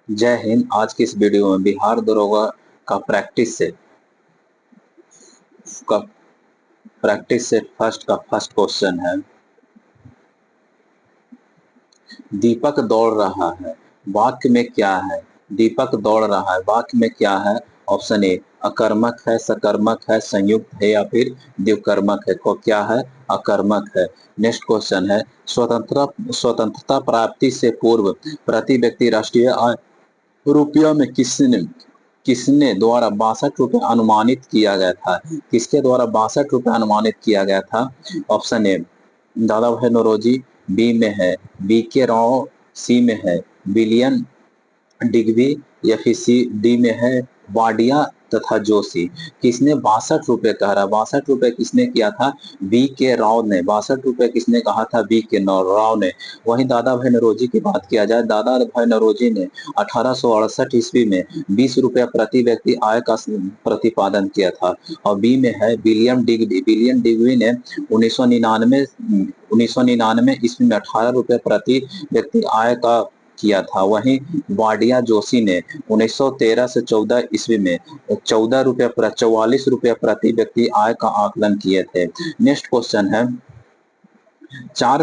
जय हिंद। आज की इस वीडियो में बिहार दरोगा का का प्रैक्टिस सेट फर्स्ट का फर्स्ट क्वेश्चन है। दीपक दौड़ रहा है, वाक्य में क्या है? दीपक दौड़ रहा है, वाक्य में क्या है? ऑप्शन ए अकर्मक है, सकर्मक है, संयुक्त है या फिर द्विकर्मक है। को क्या है? अकर्मक है। नेक्स्ट क्वेश्चन है, स्वतंत्रता प्राप्ति से पूर्व प्रति व्यक्ति राष्ट्रीय आय रुपया में किसने किसने द्वारा 62 रुपये अनुमानित किया गया था? किसके द्वारा 62 रुपये अनुमानित किया गया था? ऑप्शन ए दादा भाई नौरोजी, बी में है बी के राव, सी में है विलियम डिग्बी या फिर सी डी में है वाडिया तथा जोशी। किसने 62 रुपये कह रहा? 62 रुपये किसने किया था? बी के राव ने। 62 रुपये किसने कहा था? बी के राव ने। वहीं दादा भाई नौरोजी की बात किया जाए, दादा भाई नौरोजी ने 1868 ईस्वी में 20 रुपया प्रति व्यक्ति आय का प्रतिपादन किया था। और बी में है विलियम डिग्बी। विलियम डिग्बी ने 1999 ईस्वी में 18 रुपये प्रति व्यक्ति आय का किया था। वहीं वाडिया जोशी ने 1913 से 14 ईस्वी में 44 रुपये प्रति व्यक्ति आय का आकलन किए थे। नेक्स्ट क्वेश्चन है, चार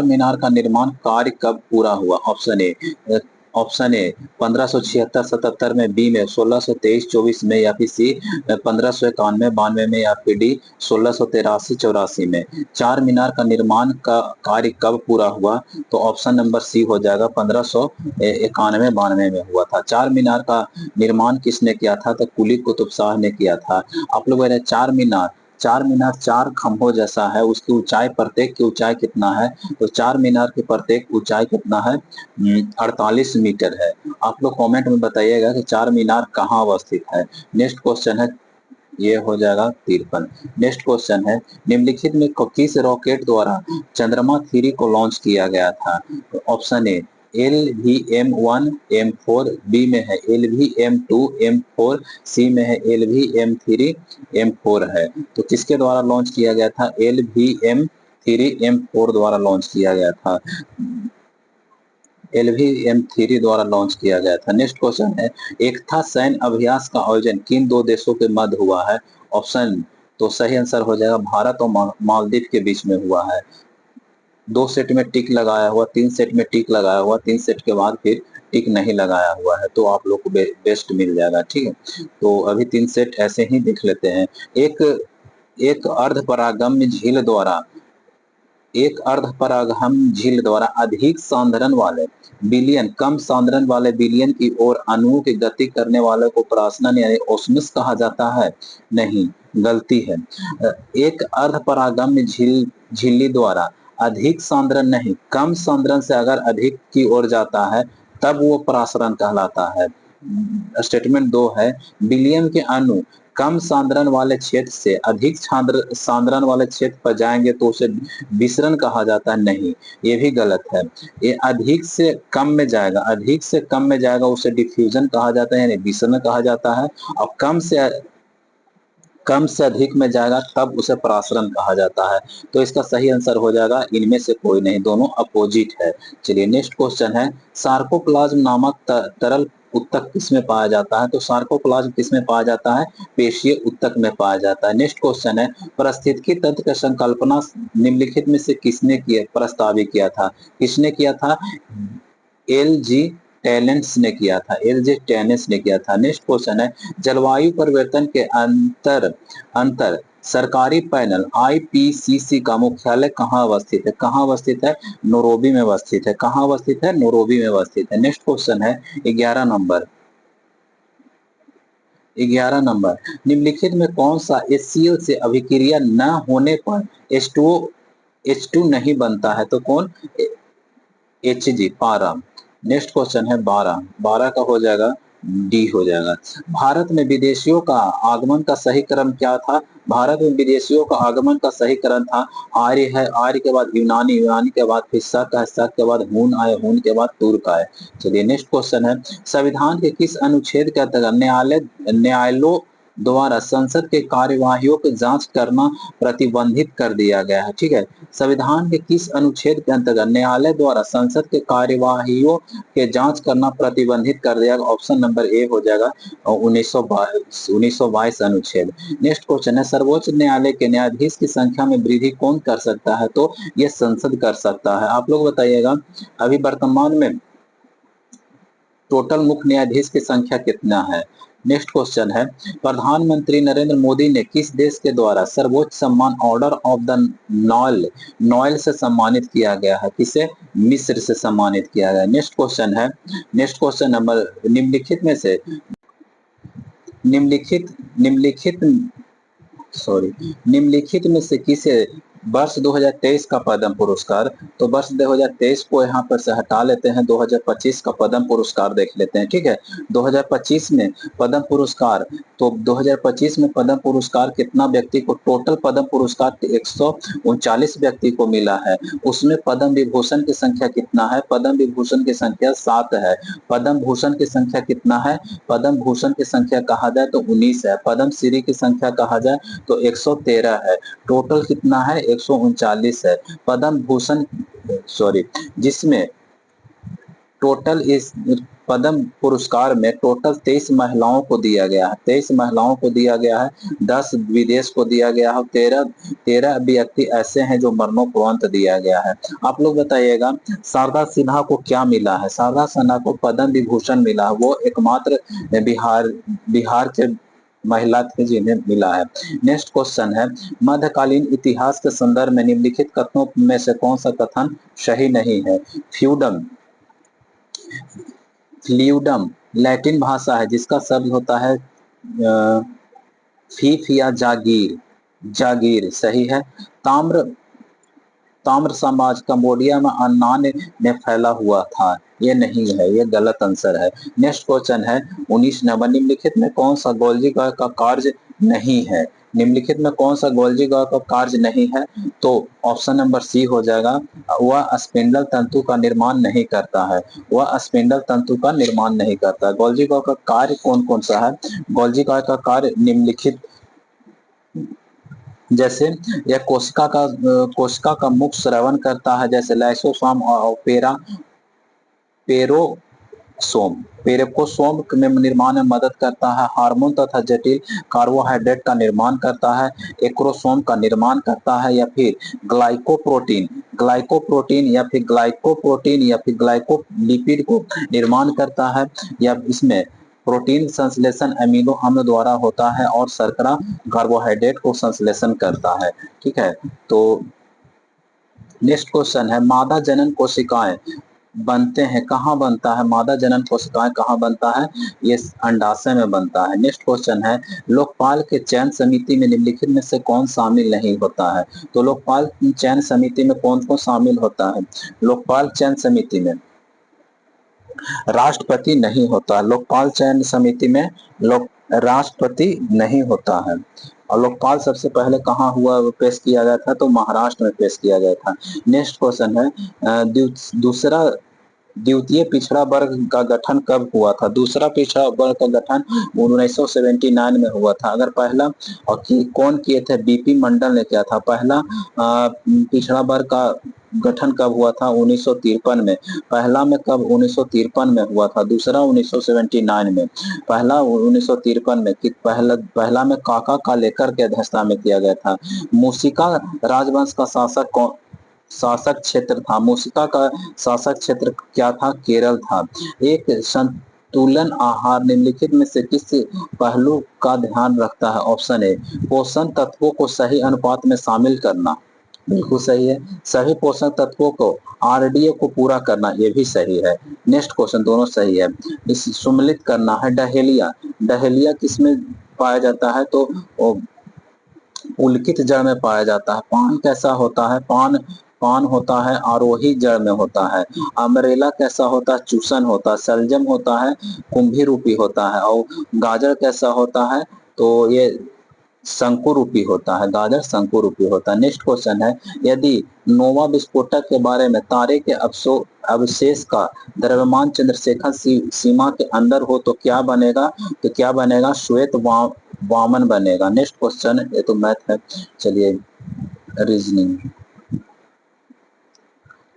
मीनार का निर्माण कार्य कब पूरा हुआ? ऑप्शन ए 1576-77 में, बी में 1623-24 में या फिर सी 1591-92 में या फिर डी 1683-84 में। चार मीनार का निर्माण का कार्य कब पूरा हुआ? तो ऑप्शन नंबर सी हो जाएगा 1591-92 में हुआ था। चार मीनार का निर्माण किसने किया था? तो कुली कुतुब शाह ने किया था। आप लोग चार मीनार चार खंभों जैसा है, उसकी ऊंचाई प्रत्येक की ऊंचाई कितना है? तो चार मीनार की प्रत्येक ऊंचाई कितना है? 48 मीटर है। आप लोग कमेंट में बताइएगा कि चार मीनार कहाँ अवस्थित है। नेक्स्ट क्वेश्चन है, ये हो जाएगा 53। नेक्स्ट क्वेश्चन है, निम्नलिखित में किस रॉकेट द्वारा चंद्रमा 3 को लॉन्च किया गया था? Option A LVM-1 M4, B में है LVM-2 M4, सी में है LVM-3 M4 है। तो किसके द्वारा लॉन्च किया गया था? LVM-3 M4 द्वारा लॉन्च किया गया था। LVM-3 द्वारा लॉन्च किया गया था। नेक्स्ट क्वेश्चन है, एकता सैन्य अभ्यास का आयोजन किन दो देशों के मध्य हुआ है? ऑप्शन, तो सही आंसर हो जाएगा भारत और मालदीव के बीच में हुआ है। 2 सेट में टिक लगाया हुआ, 3 सेट में टिक लगाया हुआ, 3 सेट के बाद फिर टिक नहीं लगाया हुआ है, तो आप लोग को बेस्ट मिल जाएगा। ठीक है, तो अभी 3 सेट ऐसे ही देख लेते हैं। एक एक अर्धपरागम्य झील द्वारा एक अर्धपरागम झील द्वारा अधिक सांद्रण वाले बिलियन कम सांद्रण वाले बिलियन की ओर अणुओं की गति करने वाले को परासनन यानी ओस्मोसिस कहा जाता है? नहीं, गलती है। एक अर्धपरागम्य झिल्ली द्वारा अधिक सांद्रण नहीं, कम सांद्रण से अगर अधिक की ओर जाता है तब वो परासरण कहलाता है। स्टेटमेंट 2 है, बिलियन के अणु कम सांद्रण वाले क्षेत्र से अधिक सांद्रण वाले क्षेत्र पर जाएंगे तो उसे विसरण कहा जाता है? नहीं, ये भी गलत है। ये अधिक से कम में जाएगा, अधिक से कम में जाएगा उसे डिफ्यूजन कहा जाता है यानी विसरण कहा जाता है। और कम से अधिक में जाएगा तब उसे परासरण कहा जाता है। तो इसका सही आंसर हो जाएगा इनमें से कोई नहीं, दोनों अपोजिट है। चलिए नेक्स्ट क्वेश्चन है, सार्कोप्लाज्म नामक तरल उत्तक किसमें पाया जाता है? तो सार्कोप्लाज्म किसमें पाया जाता है? पेशीय उत्तक में पाया जाता है। नेक्स्ट क्वेश्चन है, पारिस्थितिकी तंत्र की संकल्पना निम्नलिखित में से किसने प्रस्तावित किया था? किसने किया था? LG टेलेंट्स ने किया था। LG टेलेंट्स ने किया था। नेक्स्ट क्वेश्चन है, जलवायु परिवर्तन के अंतर सरकारी पैनल IPCC का मुख्यालय कहाँ अवस्थित है? कहाँ अवस्थित है? नैरोबी में अवस्थित है। कहाँ अवस्थित है? नैरोबी में अवस्थित है। नेक्स्ट क्वेश्चन है 11 नंबर, निम्नलिखित में कौन सा HCl से अभिक्रिया न होने पर H2 नहीं बनता है? तो कौन? Hg, पारा। नेक्स्ट क्वेश्चन है 12 का हो जाएगा डी हो जाएगा। भारत में विदेशियों का आगमन का सही क्रम क्या था? भारत में विदेशियों का आगमन का सही क्रम था आर्य है, आर्य के बाद यूनानी, यूनानी के बाद फिर शक है, शक के बाद हून आए, हून के बाद तुर्क आए। चलिए नेक्स्ट क्वेश्चन है, संविधान के किस अनुच्छेद के अंतर्गत द्वारा संसद के कार्यवाहियों की जांच करना प्रतिबंधित कर दिया गया है। ठीक है, संविधान के किस अनुच्छेद के अंतर्गत न्यायालय द्वारा संसद के कार्यवाहियों के जांच करना प्रतिबंधित कर दिया गया? ऑप्शन नंबर ए हो जाएगा 1922 अनुच्छेद। नेक्स्ट क्वेश्चन है, सर्वोच्च न्यायालय के न्यायाधीश की संख्या में वृद्धि कौन कर सकता है? तो ये संसद कर सकता है। आप लोग बताइएगा, अभी वर्तमान में टोटल मुख्य न्यायाधीश की संख्या कितना है? नेक्स्ट क्वेश्चन है, प्रधानमंत्री नरेंद्र मोदी ने किस देश के द्वारा सर्वोच्च सम्मान order of the Noyyal Noyyal से सम्मानित किया गया है? किसे? मिस्र से सम्मानित किया गया। नेक्स्ट क्वेश्चन है, नेक्स्ट क्वेश्चन नंबर, निम्नलिखित निम्नलिखित सॉरी निम्नलिखित में से किसे वर्ष 2023 का पद्म पुरस्कार, तो वर्ष 2023 को यहाँ पर से हटा लेते हैं, 2025 का पद्म पुरस्कार देख लेते हैं। ठीक है, 2025 में पद्म पुरस्कार, तो 2025 में पद्म पुरस्कार कितना व्यक्ति को? टोटल पद्म पुरस्कार 139 व्यक्ति को मिला है। उसमें पद्म विभूषण की संख्या कितना है? पद्म विभूषण की संख्या 7 है। पद्म भूषण की संख्या कितना है? पद्म भूषण की संख्या कहा जाए तो 19 है। पद्म श्री की संख्या कहा जाए तो 113 है। टोटल कितना है? 139 है। पद्म भूषण जिसमें टोटल इस पद्म पुरस्कार में टोटल 23 महिलाओं को दिया गया है। 23 महिलाओं को दिया गया है, 10 विदेश को दिया गया है, 13 व्यक्ति ऐसे हैं जो मरणोपरांत दिया गया है। आप लोग बताइएगा, शारदा सिन्हा को क्या मिला है? शारदा सिन्हा को पद्म विभूषण मिला है। वो एकमात्र बिहार के महिला थे जिन्हें मिला है। नेक्स्ट क्वेश्चन है, मध्यकालीन इतिहास के संदर्भ में निम्नलिखित कथनों में से कौन सा कथन सही नहीं है? फ्लूइडम लैटिन भाषा है जिसका शब्द होता है फीफ या जागीर। जागीर सही है। ताम्र समाज कंबोडिया में अन्नान्य में फैला हुआ था। ये नहीं है, ये गलत आंसर है। नेक्स्ट क्वेश्चन है 19 नंबर, निम्नलिखित में कौन सा गोल्जीगर का कार्य नहीं है? निम्नलिखित में कौन सा गोल्जीगर का कार्य नहीं है? तो ऑप्शन नंबर सी हो जाएगा, वह स्पिंडल तंतु का निर्माण नहीं करता है। वह स्पिंडल तंतु का निर्माण नहीं करता है। गोल्जीगर का कार्य कौन कौन सा है? गोल्जीगर का कार्य निम्नलिखित, जैसे यह कोशिका का मुख श्रवण करता है, जैसे लाइसोसोम और पेरोकोसोम में निर्माण में मदद करता है। हार्मोन तथा जटिल कार्बोहाइड्रेट का निर्माण करता है। एक्रोसोम का निर्माण करता है, या फिर ग्लाइकोप्रोटीन या फिर ग्लाइकोलिपिड को निर्माण करता है, या इसमें प्रोटीन संश्लेषण अमीनो अम्ल द्वारा होता है और शर्करा कार्बोहाइड्रेट को संश्लेषण करता है। ठीक है, तो नेक्स्ट क्वेश्चन है, मादा जनन कोशिकाएं बनते हैं कहाँ बनता है? मादा जनन कोशिकाएं कहाँ बनता है? ये अंडाशय में बनता है। नेक्स्ट क्वेश्चन है, लोकपाल के चयन समिति में निम्नलिखित में से कौन शामिल नहीं होता है? तो लोकपाल चयन समिति में कौन कौन शामिल होता है? लोकपाल चयन समिति में राष्ट्रपति नहीं होता। लोकपाल चयन समिति में राष्ट्रपति नहीं होता है। और लोकपाल सबसे पहले कहाँ हुआ पेश किया गया था? तो महाराष्ट्र में पेश किया गया था। नेक्स्ट क्वेश्चन है, दूसरा द्वितीय पिछड़ा वर्ग का गठन कब हुआ था? दूसरा पिछड़ा वर्ग का गठन 1979 में हुआ था। अगर पहला और कौन किए थे? बीपी मंडल ने किया था। पहला पिछड़ा वर्ग का गठन कब हुआ था? 1953 में। पहला में कब? 1953 में हुआ था। दूसरा 1979 में। पहला 1953 में। पहला में काका का लेकर के अध्यक्षता में किया गया था। मूशिका राजवंश का शासक क्षेत्र था। मूशिका का शासक क्षेत्र क्या था? केरल था। एक संतुलन आहार निम्नलिखित में से किस पहलू का ध्यान रखता है? ऑप्शन ए, पोषण तत्वों को सही अनुपात में शामिल करना, बिल्कुल सही है। सभी पोषक तत्वों को आरडीए को पूरा करना, ये भी सही है। नेक्स्ट क्वेश्चन, दोनों सही है। इस सम्मिलित करना है। डहेलिया किसमें पाया जाता है? तो उल्कित जड़ में पाया जाता है। पान कैसा होता है? पान होता है आरोही जड़ में होता है। अम्ब्रेला कैसा होता है? चूसन होता है। सलजम होता है कुंभी रूपी होता है। और गाजर कैसा होता है? तो ये शंकु रूपी होता है। गाजर शंकु रूपी होता है। नेक्स्ट क्वेश्चन है, यदि नोवा विस्फोटक के बारे में तारे के अवशेष का द्रव्यमान चंद्रशेखर सीमा के अंदर हो तो क्या बनेगा? तो क्या बनेगा? वामन बनेगा। नेक्स्ट क्वेश्चन, ये तो मैथ है, चलिए रीजनिंग।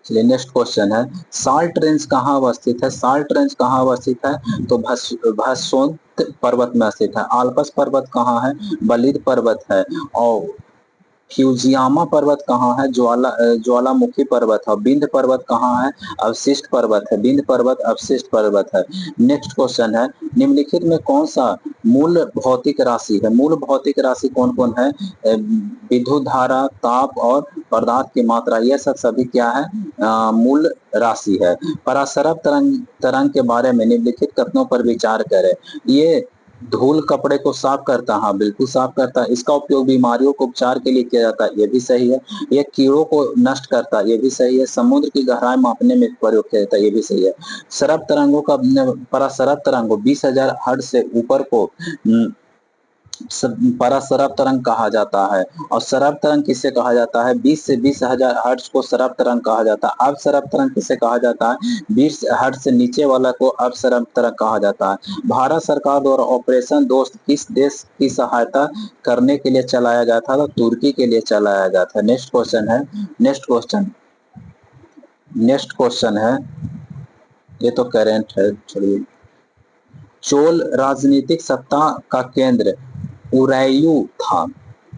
चलिए नेक्स्ट क्वेश्चन है, साल्ट रेंज कहाँ अवस्थित है? साल्ट रेंज कहाँ अवस्थित है? तो भस्वंत पर्वत में स्थित है। आल्पस पर्वत कहाँ है? बलिद पर्वत है। और फ्यूजियामा पर्वत कहाँ है? ज्वालामुखी पर्वत है। बिंद पर्वत कहाँ है? अवशिष्ट पर्वत है। बिंद पर्वत अवशिष्ट पर्वत है। नेक्स्ट क्वेश्चन है, निम्नलिखित में कौन सा मूल भौतिक राशि है? मूल भौतिक राशि कौन कौन है? विद्युत धारा, ताप और पदार्थ की मात्रा, यह सब सभी क्या है? मूल राशि है। परासरब तरंग के बारे में निम्नलिखित कथनों पर विचार करें। ये धूल कपड़े को साफ करता, हाँ बिल्कुल साफ करता है। इसका उपयोग बीमारियों को उपचार के लिए किया जाता है, ये भी सही है। यह कीड़ों को नष्ट करता है, ये भी सही है। समुद्र की गहराई मापने में प्रयोग किया जाता है, ये भी सही है। सरब तरंगों का परासरब तरंगों 20,000 हर्ट्ज से ऊपर को परासरब तरंग कहा जाता है। और सरब तरंग किसे कहा जाता है? 20 से 20,000 हर्ट्ज को सरब तरंग कहा जाता है। अब सरब तरंग किसे कहा जाता है? 20 हर्ट्ज से नीचे वाला को अब सरब तरंग कहा जाता है। भारत सरकार द्वारा ऑपरेशन दोस्त किस देश की सहायता करने के लिए चलाया गया था? तो तुर्की के लिए चलाया गया था। नेक्स्ट क्वेश्चन है, नेक्स्ट क्वेश्चन है, ये तो करेंट है, चलिए। चोल राजनीतिक सत्ता का केंद्र उरैयू था,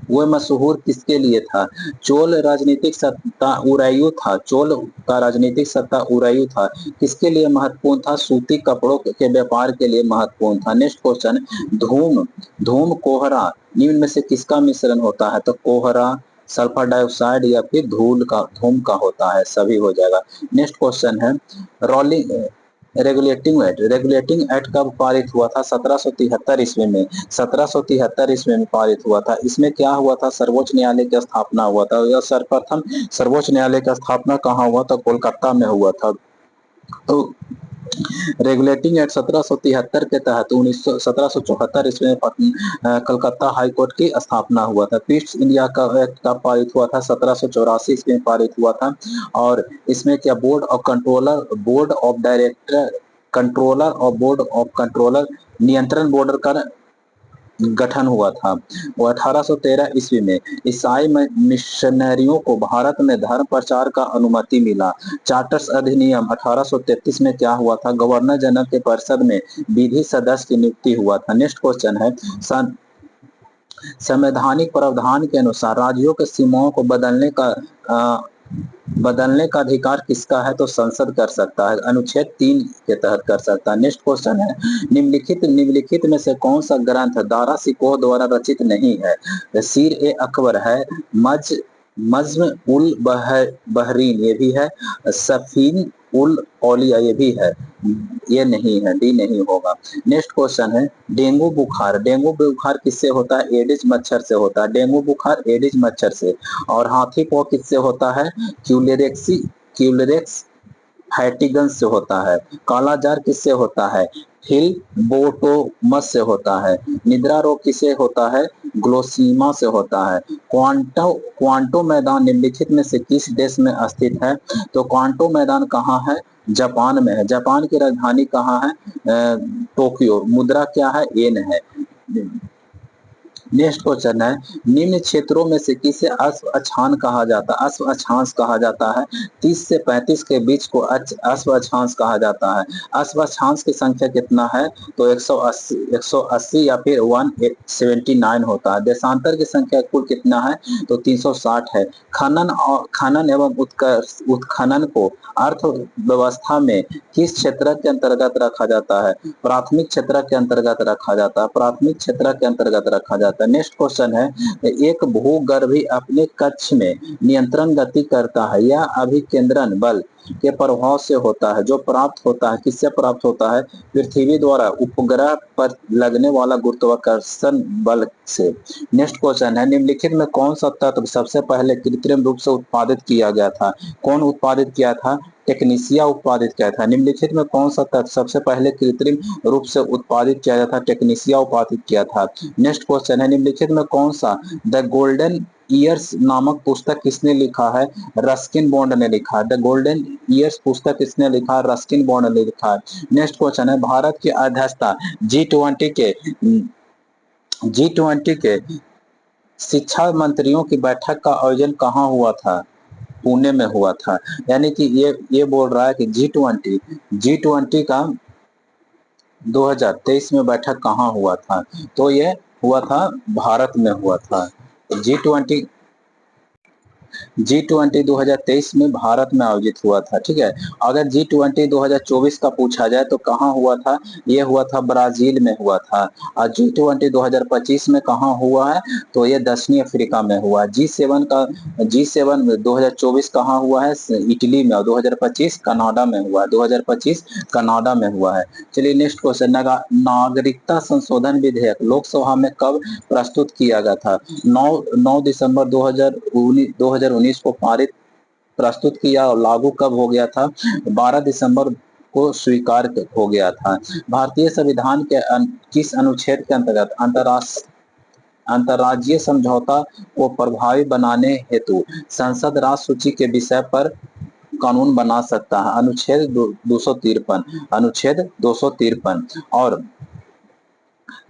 वह मशहूर किसके लिए था? चोल राजनीतिक सत्ता उरैयू था। चोल का राजनीतिक सत्ता उरैयू था, किसके लिए महत्वपूर्ण था? सूती कपड़ों के व्यापार के लिए महत्वपूर्ण था। नेक्स्ट क्वेश्चन, धूम धूम कोहरा निम्न में से किसका मिश्रण होता है? तो कोहरा, सल्फर डाइऑक्साइड या फिर धूम का होता है, सभी हो जाएगा। नेक्स्ट क्वेश्चन है, रोलिंग रेगुलेटिंग एक्ट कब पारित हुआ था? 1773 ईस्वी में। 1773 ईस्वी में पारित हुआ था। इसमें क्या हुआ था? सर्वोच्च न्यायालय की स्थापना हुआ था। यह सर्वप्रथम सर्वोच्च न्यायालय की स्थापना कहाँ हुआ था? कोलकाता में हुआ था। तो रेगुलेटिंग एक्ट 1773 के तहत 1774 ईस्वी में कलकत्ता हाई कोर्ट की स्थापना हुआ था। पीस इंडिया का एक्ट कब पारित हुआ था? 1784 ईस्वी में पारित हुआ था। और इसमें क्या बोर्ड ऑफ डायरेक्टर कंट्रोलर और बोर्ड ऑफ कंट्रोलर नियंत्रण बोर्ड का गठन हुआ था। वो 1813 ईस्वी में ईसाई मिशनरियों को भारत में धर्म प्रचार का अनुमति मिला। चार्टर्स अधिनियम 1833 में क्या हुआ था? गवर्नर जनरल के परिषद में विधि सदस्य की नियुक्ति हुआ था। नेक्स्ट क्वेश्चन है, संवैधानिक प्रावधान के अनुसार राज्यों के सीमाओं को बदलने का अधिकार किसका है? तो संसद कर सकता है, अनुच्छेद 3 के तहत कर सकता है। नेक्स्ट क्वेश्चन है, निम्नलिखित में से कौन सा ग्रंथ दारा सिकोह द्वारा रचित नहीं है? सीर ए अकबर है, मज्म उल बहरीन ये भी है, सफीन उल औलिया ये भी है, ये नहीं है, डी नहीं होगा। नेक्स्ट क्वेश्चन है, डेंगू बुखार किससे होता है? एडिस मच्छर से होता है। डेंगू बुखार एडिस मच्छर से। और हाथी पांव किससे होता है? क्यूलेरेक्स हैटिगन्स से होता है। काला जार किससे होता है? फिलबोटोमस से होता है। निद्रा रोग किससे होता है? ग्लोसीमा से होता है। क्वांटो मैदान निम्नलिखित में से किस देश में स्थित है? तो क्वांटो मैदान कहाँ है? जापान में है। जापान की राजधानी कहाँ है? टोक्यो। मुद्रा क्या है? येन है। नेक्स्ट क्वेश्चन है, निम्न क्षेत्रों में से किसे अश्व अक्षांश कहा जाता है? अश्व अक्षांश कहा जाता है। 30 से 35 के बीच को अश्व अक्षांश कहा जाता है। अश्व अक्षांश की संख्या कितना है? तो 180 या फिर 179 होता है। देशांतर की संख्या कुल कितना है? तो 360 है। खनन एवं उत्खनन को अर्थव्यवस्था में किस क्षेत्र के अंतर्गत रखा जाता है? प्राथमिक क्षेत्र के अंतर्गत रखा जाता है। प्राथमिक क्षेत्र के अंतर्गत रखा जाता है। नेक्स्ट क्वेश्चन है, एक भूगर्भी अपने कक्ष में नियंत्रण गति करता है, यह अभिकेंद्रण बल के प्रभाव से होता है, जो प्राप्त होता है, किससे प्राप्त होता है? पृथ्वी द्वारा उपग्रह पर लगने वाला गुरुत्वाकर्षण बल से। नेक्स्ट क्वेश्चन है, निम्नलिखित में कौन सा तत्व सबसे पहले कृत्रिम रूप से उत्पादित किया गया था? कौन उत्पादित किया था? टेक्नीशिया उत्पादित किया था। निम्नलिखित में कौन सा तत्व सबसे पहले कृत्रिम रूप से उत्पादित किया था? टेक्नीशिया उत्पादित किया था। नेक्स्ट क्वेश्चन है, निम्नलिखित में कौन सा द गोल्डन ईयर्स नामक पुस्तक किसने लिखा है? रस्किन बॉन्ड ने लिखा है। द गोल्डन ईयर्स पुस्तक किसने लिखा है? रस्किन बॉन्ड ने लिखा है। नेक्स्ट क्वेश्चन है, भारत की अध्यक्षता G20 के G20 के शिक्षा मंत्रियों की बैठक का आयोजन कहाँ हुआ था? पुणे में हुआ था। यानी कि ये बोल रहा है कि जी ट्वेंटी का 2023 में बैठक कहाँ हुआ था? तो ये हुआ था, भारत में हुआ था। जी ट्वेंटी 2023 में भारत में आयोजित हुआ था। ठीक है, अगर G20 2024 का पूछा जाए तो कहाँ हुआ था? ये हुआ था ब्राजील में हुआ था। और G20 2025 में कहाँ हुआ है? तो ये दक्षिणी अफ्रीका में हुआ। G7 2024 कहाँ हुआ है? इटली में। और 2025 कनाडा में हुआ। 2025 कनाडा में हुआ है। चलिए नेक्स्ट क्वेश्चन, नागरिकता संशोधन विधेयक लोकसभा में कब प्रस्तुत किया गया था? 9 दिसंबर 2019 को प्रस्तुत किया और लागू कब हो गया था? 12 दिसंबर को स्वीकार हो गया था। भारतीय संविधान के किस अनुच्छेद के अंतर्गत अंतर्राज्यीय समझौता को प्रभावी बनाने हेतु संसद राज्य सूची के विषय पर कानून बना सकता है? अनुच्छेद 253। अनुच्छेद 253। और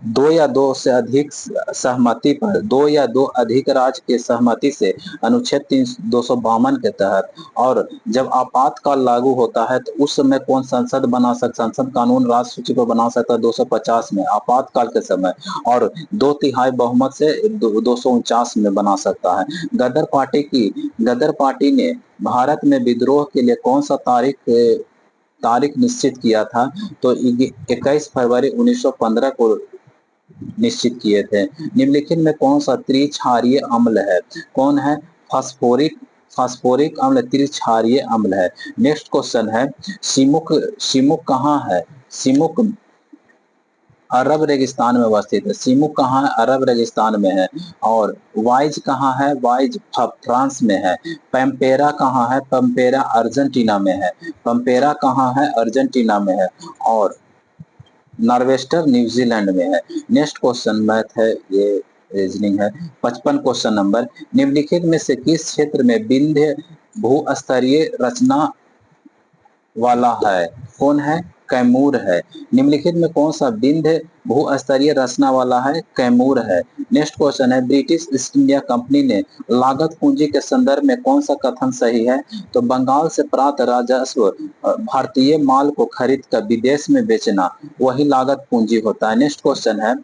दो या दो से अधिक सहमति पर, दो या दो अधिक राज्य के सहमति से अनुच्छेद 252 के तहत। और जब आपातकाल लागू होता है तो उस समय कौन संसद कानून राज्य सूची को बना सकता है? 250 में आपातकाल के समय। और 2/3 बहुमत से 249 में बना सकता है। गदर पार्टी ने भारत में विद्रोह के लिए कौन सा तारीख निश्चित किया था? तो 21 फरवरी 1915 को निश्चित किए थे। निम्नलिखित में कौन सा त्रिक्षारीय अम्ल है? कौन है? फास्फोरिक अम्ल त्रिक्षारीय अम्ल है। नेक्स्ट क्वेश्चन है, सिमुक कहाँ है? सिमुक अरब रेगिस्तान में अवस्थित है। सिमुक कहाँ है? अरब रेगिस्तान में है। और वाइज कहाँ है? वाइज फ्रांस में है। पैम्पेरा कहाँ है? पैम्पेरा अर्जेंटीना में है। पैम्पेरा कहाँ है? अर्जेंटीना में है। और नॉर्वेस्टर न्यूजीलैंड में है। नेक्स्ट क्वेश्चन मैथ है, ये रीजनिंग है। 55 क्वेश्चन नंबर, निम्नलिखित में से किस क्षेत्र में विंध्य भूस्तरीय रचना वाला है? कौन है? कैमूर है। निम्नलिखित में कौन सा विंध्य भूस्तरीय रचना वाला है? कैमूर है। नेक्स्ट क्वेश्चन है, ब्रिटिश ईस्ट इंडिया कंपनी ने लागत पूंजी के संदर्भ में कौन सा कथन सही है? तो बंगाल से प्राप्त राजस्व भारतीय माल को खरीद कर विदेश में बेचना वही लागत पूंजी होता है। नेक्स्ट क्वेश्चन है,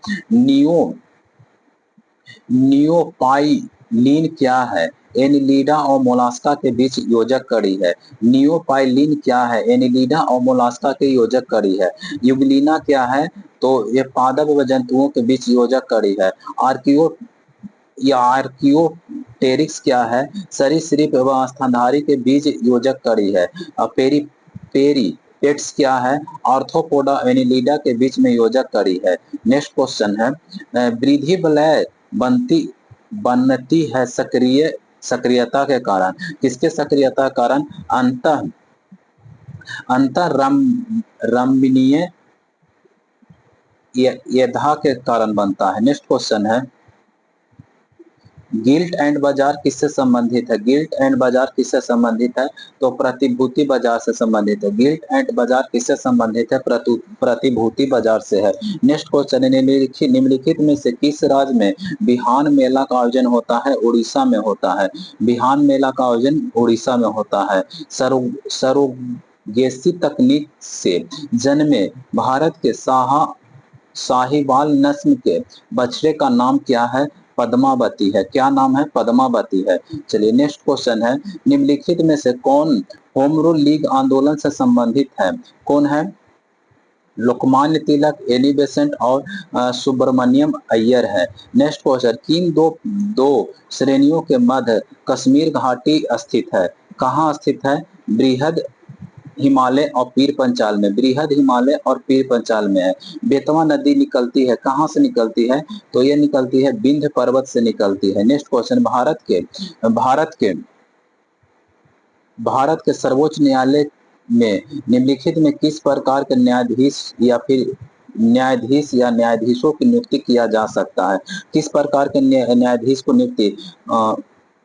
नियोपाइलीन क्या है? एनिलीडा और मोलास्का के बीच योजक कड़ी है। नियोपाइलीन क्या है? एनिलीडा और मोलास्का के योजक कड़ी है। युगलीना क्या है? तो ये पादप व जंतुओं के बीच योजक कड़ी है। आर्कियोटेरिक्स क्या है? सरीसृप एवं स्तनधारी के बीच योजक कड़ी है। पेट्स क्या है? आर्थ्रोपोडा एनिलीडा के बीच में योजक कड़ी है। नेक्स्ट क्वेश्चन है, वृद्धि वलय बनती है सक्रियता के कारण। किसके सक्रियता के कारण? अंतररम्यनीय यथा के कारण बनता है। नेक्स्ट क्वेश्चन है, गिल्ट एंड बाजार किससे संबंधित है? गिल्ट एंड बाजार किससे संबंधित है? तो प्रतिभूति बाजार से संबंधित है। गिल्ट एंड बाजार किससे संबंधित है? प्रतिभूति बाजार से है। नेक्स्ट क्वेश्चन है, निम्नलिखित में से किस राज्य में बिहान मेला का आयोजन होता है? उड़ीसा में होता है। बिहान मेला का आयोजन उड़ीसा में होता है। सरोगेसी तकनीक से जन्मे भारत के साहिवाल नस्ल के बछड़े का नाम क्या है? पद्मावती है। क्या नाम है? पद्मावती है। चलिए नेक्स्ट क्वेश्चन है, निम्नलिखित में से कौन होम रूल लीग आंदोलन से संबंधित है? कौन है? लोकमान्य तिलक, एनी बेसेंट और सुब्रमण्यम अय्यर है। नेक्स्ट क्वेश्चन, किन दो श्रेणियों के मध्य कश्मीर घाटी स्थित है? कहाँ स्थित है? बृहद हिमालय और पीर पंचाल में। बृहद हिमालय और पीर पंचाल में है। बेतवा नदी निकलती है, कहाँ से निकलती है? तो ये निकलती है विंध्य पर्वत से निकलती है। नेक्स्ट क्वेश्चन, भारत के सर्वोच्च न्यायालय में निम्नलिखित में किस प्रकार के न्यायाधीश या न्यायाधीशों की नियुक्ति किया जा सकता है? किस प्रकार के न्यायाधीश को नियुक्ति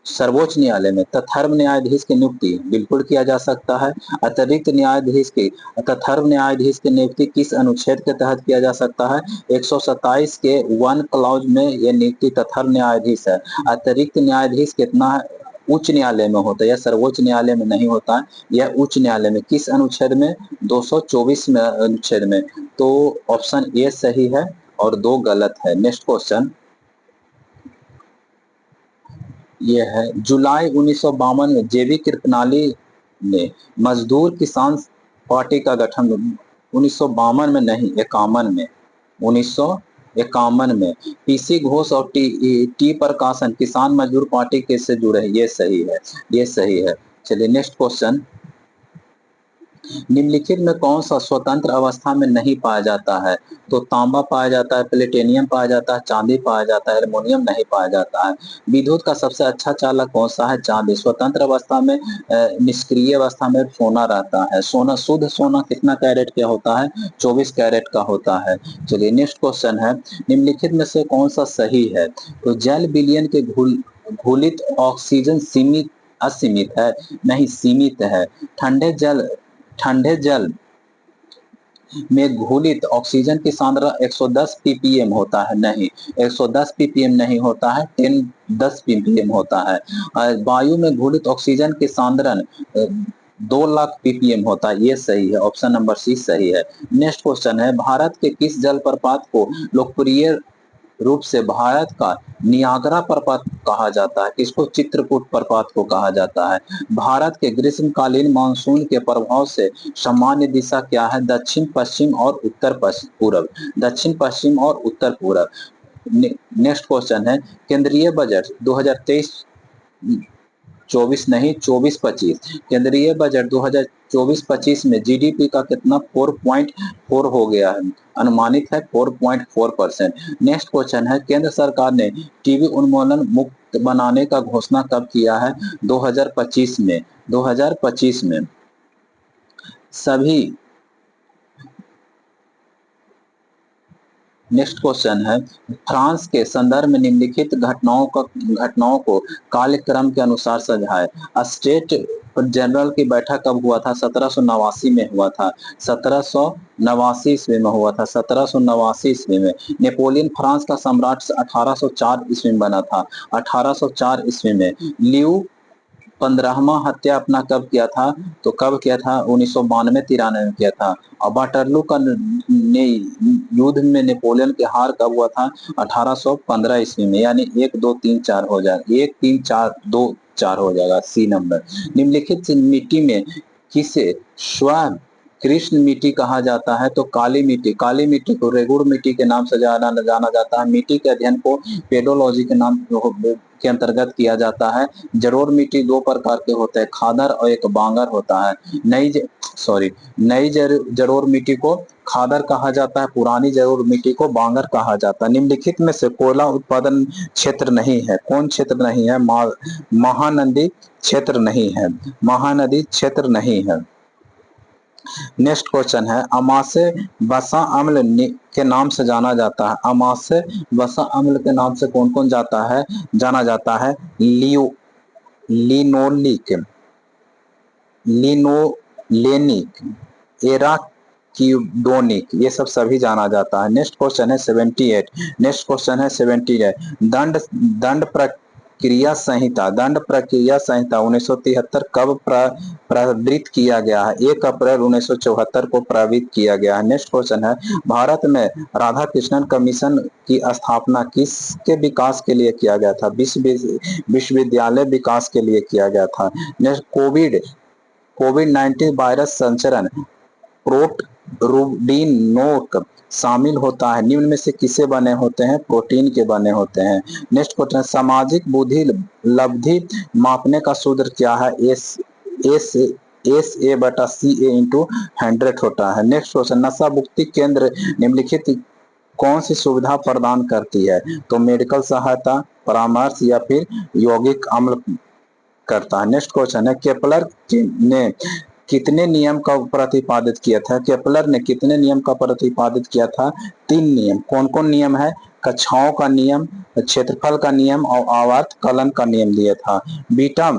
सर्वोच्च न्यायालय में तत्धर्म न्यायाधीश की नियुक्ति बिल्कुल किया जा सकता है। अतिरिक्त न्यायाधीश की तत्धर्म न्यायाधीश की नियुक्ति किस अनुच्छेद के तहत किया जा सकता है? 127 के 1 क्लॉज में यह नियुक्ति तत्धर्म न्यायाधीश है। अतिरिक्त न्यायाधीश कितना है? उच्च न्यायालय में होता है, यह सर्वोच्च न्यायालय में नहीं होता है, यह उच्च न्यायालय में। किस अनुच्छेद में? 224 में अनुच्छेद में। तो ऑप्शन ए सही है और 2 गलत है। नेक्स्ट क्वेश्चन ये है, जुलाई 1952 में जेबी कृपलानी ने मजदूर किसान पार्टी का गठन 1952 में नहीं 51 में 1951 में। पीसी घोष और टी प्रकाशन किसान मजदूर पार्टी कैसे जुड़े हैं? ये सही है, ये सही है। चलिए नेक्स्ट क्वेश्चन, निम्नलिखित में कौन सा स्वतंत्र अवस्था में नहीं पाया जाता है? तो तांबा पाया जाता है, प्लेटिनियम पाया जाता है, चांदी पाया जाता है, एल्युमिनियम नहीं पाया जाता है। विद्युत का सबसे अच्छा चालक कौन सा है? चांदी। स्वतंत्र अवस्था में निष्क्रिय अवस्था में सोना रहता है। सोना, शुद्ध सोना कितना कैरेट का होता है? 24 कैरेट का होता है। चलिए नेक्स्ट क्वेश्चन है, निम्नलिखित में से कौन सा सही है? तो जल विलयन के घुलित ऑक्सीजन सीमित असीमित है? नहीं, सीमित है। ठंडे जल में घुलित ऑक्सीजन की सांद्रता 110 ppm होता है? नहीं, 110 ppm नहीं होता है, 10 ppm होता है। वायु में घुलित ऑक्सीजन की सांद्रण 2 लाख ppm होता है। ये सही है, ऑप्शन नंबर सी सही है। नेक्स्ट क्वेश्चन है, भारत के किस जलप्रपात को लोकप्रिय रूप से भारत का नियाग्रा प्रपात कहा जाता है? किसको? चित्रकूट प्रपात को कहा जाता है। भारत के ग्रीष्मकालीन मानसून के प्रभाव से सामान्य दिशा क्या है? दक्षिण पश्चिम और उत्तर पूरब। दक्षिण पश्चिम और उत्तर पूरब। नेक्स्ट क्वेश्चन है, केंद्रीय बजट 2023 24 नहीं 24-25, केंद्रीय बजट 2024-25 में जीडीपी का कितना 4.4 हो गया है? अनुमानित है 4.4%। नेक्स्ट क्वेश्चन है, केंद्र सरकार ने टीबी उन्मूलन मुक्त बनाने का घोषणा कब किया है? 2025 में। 2025 में। सभी नेक्स्ट क्वेश्चन है, फ्रांस के संदर्भ में निम्नलिखित घटनाओं को कालक्रम के अनुसार सजाए। स्टेट जनरल की बैठक कब हुआ था? 1789 में हुआ था। 1789 ईस्वी में हुआ था। 1789 ईस्वी में। नेपोलियन फ्रांस का सम्राट 1804 ईस्वी में बना था। 1804 ईस्वी में। लियू 15वां हत्या अपना कब किया था? तो कब किया था? 1992-93 में किया था। और वाटरलू का युद्ध में नेपोलियन के हार कब हुआ था? 1815 ईस्वी में। यानी 1 2 3 4 हो जाएगा, 1 3 4 2 4 हो जाएगा, सी नंबर। निम्नलिखित मिट्टी में किसे स्वयं कृष्ण मिट्टी कहा जाता है? तो काली मिट्टी। काली मिट्टी को रेगुड़ मिट्टी के नाम से जाना जाता है। मिट्टी के अध्ययन को पेडोलॉजी के नाम के अंतर्गत किया जाता है। जलोढ़ मिट्टी 2 प्रकार के होते हैं, खादर और एक बांगर होता है। नई जलोढ़ मिट्टी को खादर कहा जाता है, पुरानी जलोढ़ मिट्टी को बांगर कहा जाता है। निम्नलिखित में से कोयला उत्पादन क्षेत्र नहीं है? कौन क्षेत्र नहीं है? महानदी क्षेत्र नहीं है। महानदी क्षेत्र नहीं है। नेक्स्ट क्वेश्चन है, अमाशय वसा अम्ल के नाम से जाना जाता है। अमाशय वसा अम्ल के नाम से कौन कौन जाना जाता है? लिनोलिक, लिनोलेनिक, एराकिडोनिक, ये सब सभी जाना जाता है। नेक्स्ट क्वेश्चन है 78। नेक्स्ट क्वेश्चन है 78। दंड प्रक्रिया संहिता 1973 कब प्रवृत्त किया गया है? 1 अप्रैल 1974 को प्रवृत्त किया गया है। नेक्स्ट क्वेश्चन है, भारत में राधा कृष्णन कमीशन की स्थापना किसके विकास के लिए किया गया था? विश्वविद्यालय विकास के लिए किया गया था। नेक्स्ट, कोविड-19 वायरस संचरण प्रोटरूबिनोक शामिल होता है। निम्न में से किसे बने होते हैं? प्रोटीन के बने होते हैं। नेक्स्ट क्वेश्चन, सामाजिक बुद्धि लब्धि मापने का सूत्र क्या है? SA/CA/100 होता है। नेक्स्ट क्वेश्चन, नशा मुक्ति केंद्र निम्नलिखित कौन सी सुविधा प्रदान करती है? तो मेडिकल सहायता, परामर्श या फिर यौगिक अम्ल करता है। नेक्स्ट क्वेश्चन है, केपलर ने कितने नियम का प्रतिपादित किया था? केपलर ने कितने नियम का प्रतिपादित किया था? 3 नियम। कौन कौन नियम है? कक्षाओं का नियम, क्षेत्रफल का नियम और आवर्त कलन का नियम दिया था। बीटा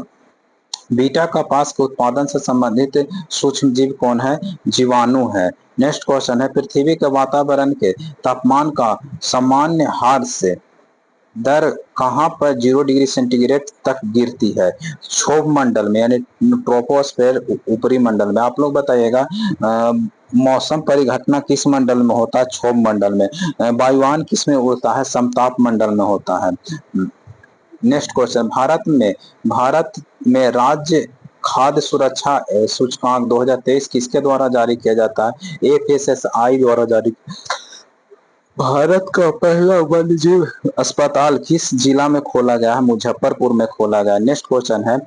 बीटा कपास के उत्पादन से संबंधित सूक्ष्म जीव कौन है? जीवाणु है। नेक्स्ट क्वेश्चन है, पृथ्वी के वातावरण के तापमान का सामान्य हार से दर कहां पर 0 डिग्री सेंटीग्रेड तक गिरती है? क्षोभ मंडल में यानी ट्रोपोस्फेयर ऊपरी मंडल में। आप लोग बताइएगा मौसम परिघटना किस मंडल में होता है? क्षोभ मंडल में। वायुयान किस में होता है? समताप मंडल में होता है। नेक्स्ट क्वेश्चन, भारत में राज्य खाद्य सुरक्षा सूचकांक 2023 किसके द्वारा जारी किया जाता है? एफएसएसआई द्वारा जारी। भारत का पहला वन्यजीव अस्पताल किस जिला में खोला गया है? मुजफ्फरपुर में खोला गया। नेक्स्ट क्वेश्चन है,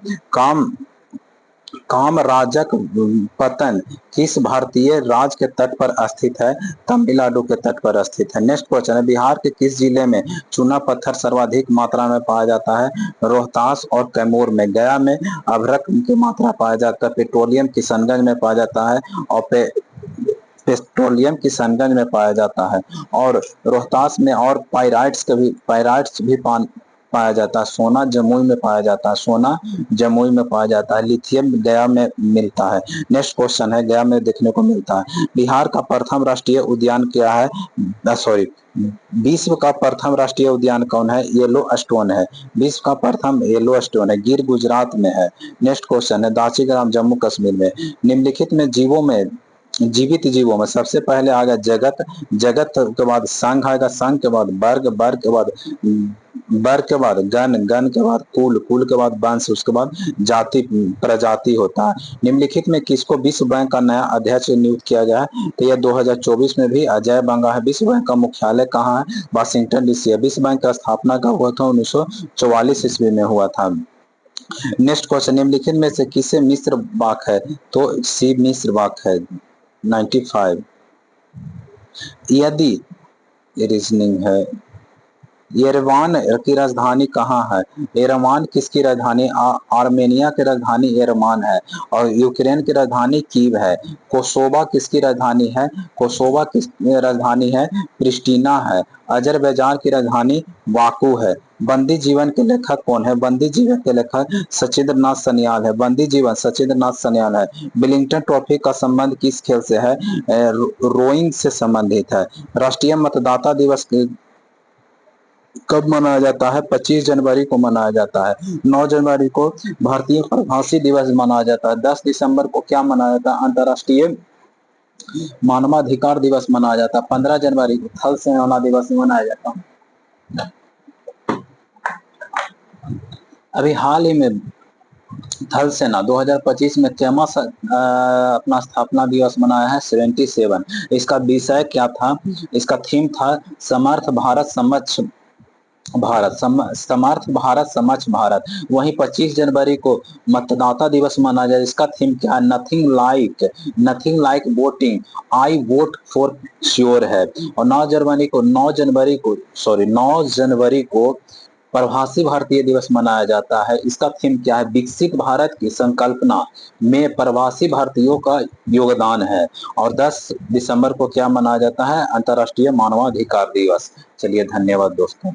कामराजक पतन किस भारतीय राज्य के तट पर स्थित है? तमिलनाडु के तट पर स्थित है। नेक्स्ट क्वेश्चन है, बिहार के किस जिले में चूना पत्थर सर्वाधिक मात्रा में पाया जाता है? रोहतास और कैमूर में। गया में अभ्रक की मात्रा पाया जाता है। पेट्रोलियम किशनगंज में पाया जाता है और पेट्रोलियम किशनगंज में पाया जाता है। और रोहतास में और पायराइट्स भी पाया जाता है। सोना जमुई में पाया जाता है। सोना जमुई में पाया जाता है। लिथियम गया में मिलता है। नेक्स्ट क्वेश्चन है, गया में देखने को मिलता है। बिहार का प्रथम राष्ट्रीय उद्यान क्या है? विश्व का प्रथम राष्ट्रीय उद्यान कौन है? येलो स्टोन है। विश्व का प्रथम येलो स्टोन है, गिर गुजरात में है। नेक्स्ट क्वेश्चन है, दाची ग्राम जम्मू कश्मीर में। निम्नलिखित में जीवित जीवों में सबसे पहले आएगा जगत, जगत के बाद संघ आएगा, संघ के बाद वर्ग, वर्ग के बाद गण, गण के बाद कुल, कुल के बाद वंश, उसके बाद जाति प्रजाति होता है। निम्नलिखित में किसको विश्व बैंक का नया अध्यक्ष नियुक्त किया गया है? तो यह 2024 में भी अजय बंगा है। विश्व बैंक का मुख्यालय कहाँ है? वाशिंगटन डीसी है। विश्व बैंक का स्थापना कब हुआ था? 1944 ईस्वी में हुआ था। नेक्स्ट क्वेश्चन, निम्नलिखित में से किसे मिस्र वाक है? तो सी मिस्र वाक है। 95। यदि रीजनिंग है, येरेवान की राजधानी कहाँ है? येरेवान किसकी राजधानी? आर्मेनिया की राजधानी येरेवान है। और यूक्रेन की राजधानी कीव है। कोसोवा किसकी राजधानी है? कोसोवा की राजधानी है प्रिस्टिना है। अजरबैजान की राजधानी बाकू है। बंदी जीवन के लेखक कौन है? बंदी जीवन के लेखक सचिंद्र नाथ सन्याल है। बंदी जीवन सचिंद्र नाथ सन्याल है। विलिंगटन ट्रॉफी का संबंध किस खेल से है? रोइंग से संबंधित है। राष्ट्रीय मतदाता दिवस कब मनाया जाता है? 25 जनवरी को मनाया जाता है। 9 जनवरी को भारतीय प्रवासी दिवस मनाया जाता है। 10 दिसंबर को क्या मनाया जाता है? अंतर्राष्ट्रीय मानवाधिकार दिवस मनाया जाता है। 15 जनवरी को थल सेना दिवस मनाया जाता है। अभी हाल ही में थल सेना 2025 में कैमा अपना स्थापना दिवस मनाया है 77। इसका विषय क्या था? इसका थीम था समर्थ भारत समक्ष भारत, समर्थ भारत समक्ष भारत। वहीं 25 जनवरी को मतदाता दिवस मनाया जाए। इसका थीम क्या है? Nothing like voting, I vote for sure है। और 9 जनवरी को प्रवासी भारतीय दिवस मनाया जाता है। इसका थीम क्या है? विकसित भारत की संकल्पना में प्रवासी भारतीयों का योगदान है। और 10 दिसंबर को क्या मनाया जाता है? अंतर्राष्ट्रीय मानवाधिकार दिवस। चलिए, धन्यवाद दोस्तों।